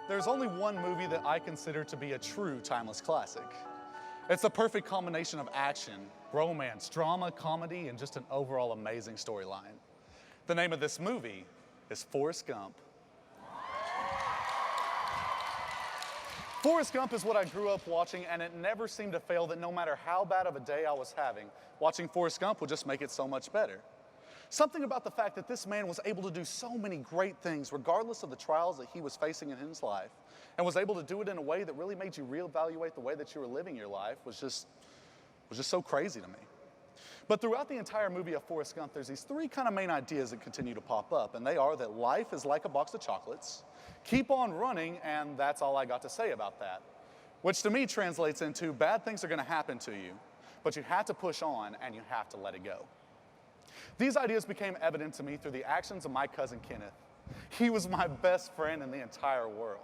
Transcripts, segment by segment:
There's only one movie that I consider to be a true timeless classic. It's the perfect combination of action, romance, drama, comedy, and just an overall amazing storyline. The name of this movie is Forrest Gump. Forrest Gump is what I grew up watching, and it never seemed to fail that no matter how bad of a day I was having, watching Forrest Gump would just make it so much better. Something about the fact that this man was able to do so many great things regardless of the trials that he was facing in his life, and was able to do it in a way that really made you reevaluate the way that you were living your life was just so crazy to me. But throughout the entire movie of Forrest Gump, there's these three kind of main ideas that continue to pop up, and they are that life is like a box of chocolates, keep on running, and that's all I got to say about that. Which to me translates into bad things are gonna happen to you, but you have to push on and you have to let it go. These ideas became evident to me through the actions of my cousin Kenneth. He was my best friend in the entire world.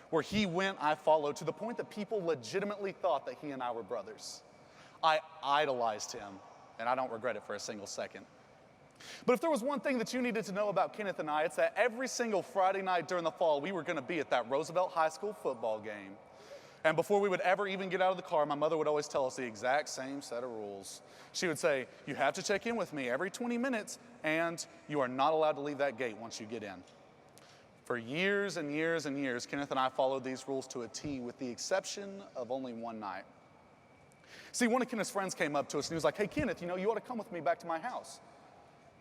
Where he went, I followed, to the point that people legitimately thought that he and I were brothers. I idolized him, and I don't regret it for a single second. But if there was one thing that you needed to know about Kenneth and I, it's that every single Friday night during the fall, we were gonna be at that Roosevelt High School football game. And before we would ever even get out of the car, my mother would always tell us the exact same set of rules. She would say, you have to check in with me every 20 minutes, and you are not allowed to leave that gate once you get in. For years and years and years, Kenneth and I followed these rules to a T, with the exception of only one night. See, one of Kenneth's friends came up to us and he was like, hey Kenneth, you ought to come with me back to my house.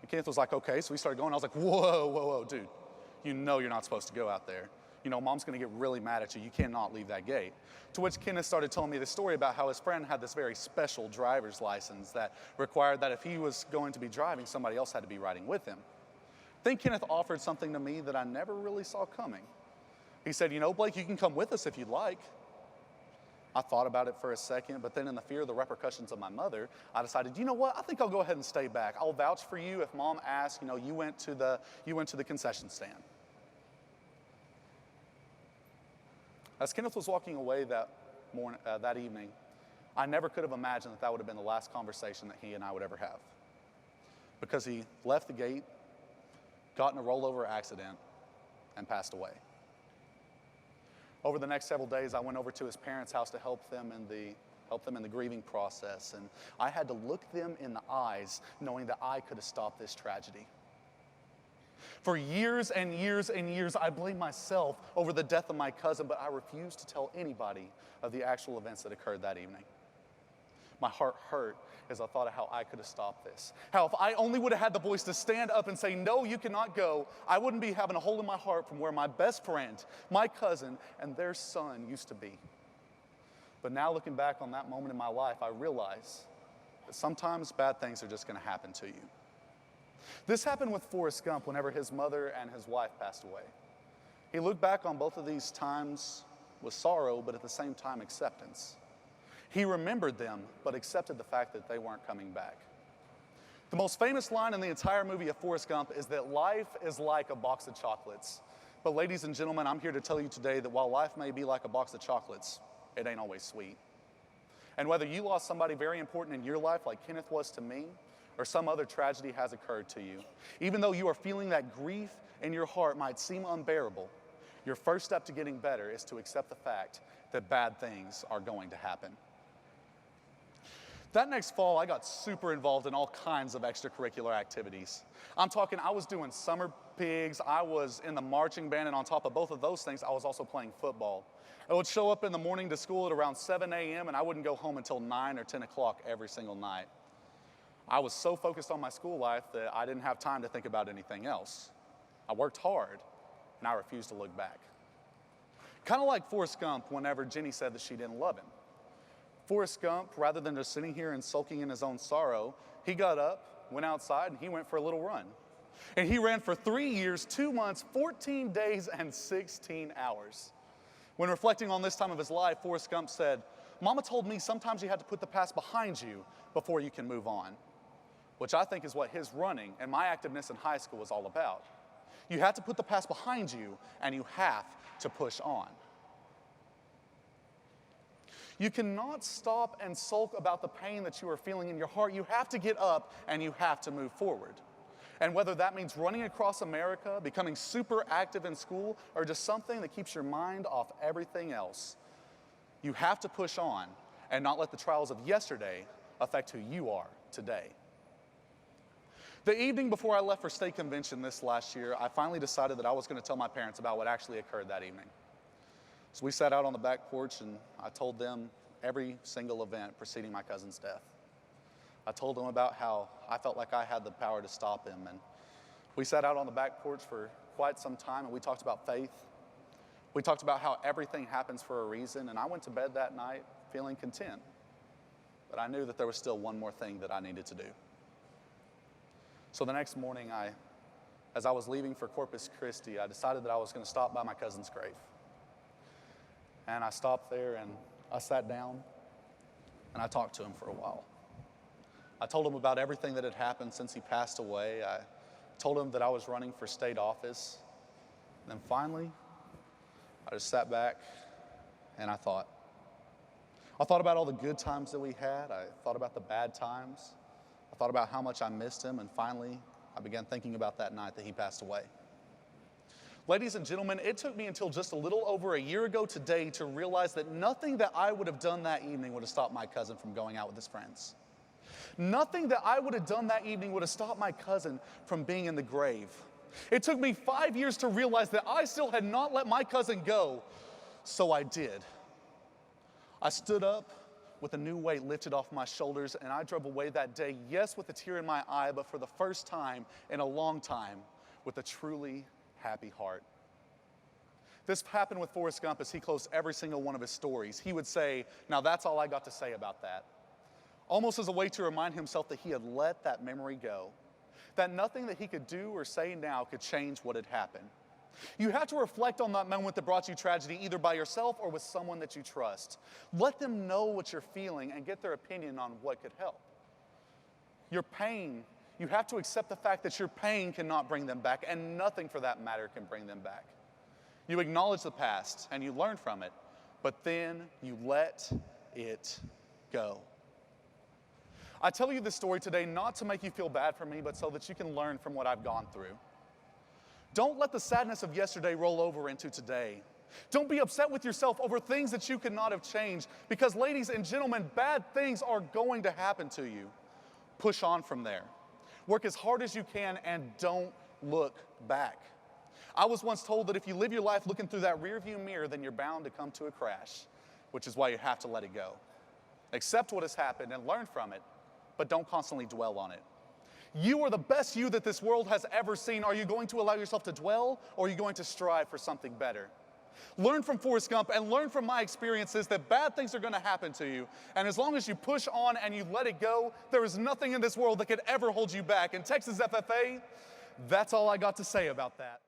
And Kenneth was like, okay, so we started going. I was like, whoa, dude, you know you're not supposed to go out there. Mom's gonna get really mad at you. You cannot leave that gate. To which Kenneth started telling me the story about how his friend had this very special driver's license that required that if he was going to be driving, somebody else had to be riding with him. Then Kenneth offered something to me that I never really saw coming. He said, Blake, you can come with us if you'd like. I thought about it for a second, but then in the fear of the repercussions of my mother, I decided, I think I'll go ahead and stay back. I'll vouch for you if Mom asks, you went to the concession stand. As Kenneth was walking away that evening, I never could have imagined that would have been the last conversation that he and I would ever have. Because he left the gate, got in a rollover accident, and passed away. Over the next several days, I went over to his parents' house to help them in the grieving process, and I had to look them in the eyes knowing that I could have stopped this tragedy. For years and years and years, I blamed myself over the death of my cousin, but I refused to tell anybody of the actual events that occurred that evening. My heart hurt as I thought of how I could have stopped this. How if I only would have had the voice to stand up and say, no, you cannot go, I wouldn't be having a hole in my heart from where my best friend, my cousin, and their son used to be. But now looking back on that moment in my life, I realize that sometimes bad things are just going to happen to you. This happened with Forrest Gump whenever his mother and his wife passed away. He looked back on both of these times with sorrow, but at the same time acceptance. He remembered them, but accepted the fact that they weren't coming back. The most famous line in the entire movie of Forrest Gump is that life is like a box of chocolates. But ladies and gentlemen, I'm here to tell you today that while life may be like a box of chocolates, it ain't always sweet. And whether you lost somebody very important in your life like Kenneth was to me, or some other tragedy has occurred to you, even though you are feeling that grief in your heart might seem unbearable, your first step to getting better is to accept the fact that bad things are going to happen. That next fall, I got super involved in all kinds of extracurricular activities. I'm talking, I was doing summer pigs, I was in the marching band, and on top of both of those things, I was also playing football. I would show up in the morning to school at around 7 a.m., and I wouldn't go home until 9 or 10 o'clock every single night. I was so focused on my school life that I didn't have time to think about anything else. I worked hard, and I refused to look back. Kind of like Forrest Gump whenever Jenny said that she didn't love him. Forrest Gump, rather than just sitting here and sulking in his own sorrow, he got up, went outside, and he went for a little run. And he ran for 3 years, 2 months, 14 days, and 16 hours. When reflecting on this time of his life, Forrest Gump said, Mama told me sometimes you had to put the past behind you before you can move on. Which I think is what his running and my activeness in high school was all about. You have to put the past behind you, and you have to push on. You cannot stop and sulk about the pain that you are feeling in your heart. You have to get up and you have to move forward. And whether that means running across America, becoming super active in school, or just something that keeps your mind off everything else, you have to push on and not let the trials of yesterday affect who you are today. The evening before I left for state convention this last year, I finally decided that I was going to tell my parents about what actually occurred that evening. So we sat out on the back porch and I told them every single event preceding my cousin's death. I told them about how I felt like I had the power to stop him. And we sat out on the back porch for quite some time and we talked about faith. We talked about how everything happens for a reason. And I went to bed that night feeling content. But I knew that there was still one more thing that I needed to do. So the next morning, as I was leaving for Corpus Christi, I decided that I was going to stop by my cousin's grave. And I stopped there and I sat down and I talked to him for a while. I told him about everything that had happened since he passed away. I told him that I was running for state office. And then finally, I just sat back and I thought. I thought about all the good times that we had. I thought about the bad times. I thought about how much I missed him. And finally, I began thinking about that night that he passed away. Ladies and gentlemen, it took me until just a little over a year ago today to realize that nothing that I would have done that evening would have stopped my cousin from going out with his friends. Nothing that I would have done that evening would have stopped my cousin from being in the grave. It took me 5 years to realize that I still had not let my cousin go, so I did. I stood up with a new weight lifted off my shoulders, and I drove away that day, yes, with a tear in my eye, but for the first time in a long time, with a truly happy heart. This happened with Forrest Gump as he closed every single one of his stories. He would say, "Now that's all I got to say about that." Almost as a way to remind himself that he had let that memory go, that nothing that he could do or say now could change what had happened. You have to reflect on that moment that brought you tragedy, either by yourself or with someone that you trust. Let them know what you're feeling and get their opinion on what could help. Your pain, you have to accept the fact that your pain cannot bring them back, and nothing for that matter can bring them back. You acknowledge the past and you learn from it, but then you let it go. I tell you this story today not to make you feel bad for me, but so that you can learn from what I've gone through. Don't let the sadness of yesterday roll over into today. Don't be upset with yourself over things that you could not have changed, because ladies and gentlemen, bad things are going to happen to you. Push on from there. Work as hard as you can and don't look back. I was once told that if you live your life looking through that rearview mirror, then you're bound to come to a crash, which is why you have to let it go. Accept what has happened and learn from it, but don't constantly dwell on it. You are the best you that this world has ever seen. Are you going to allow yourself to dwell, or are you going to strive for something better? Learn from Forrest Gump and learn from my experiences that bad things are going to happen to you. And as long as you push on and you let it go, there is nothing in this world that could ever hold you back. And Texas FFA, that's all I got to say about that.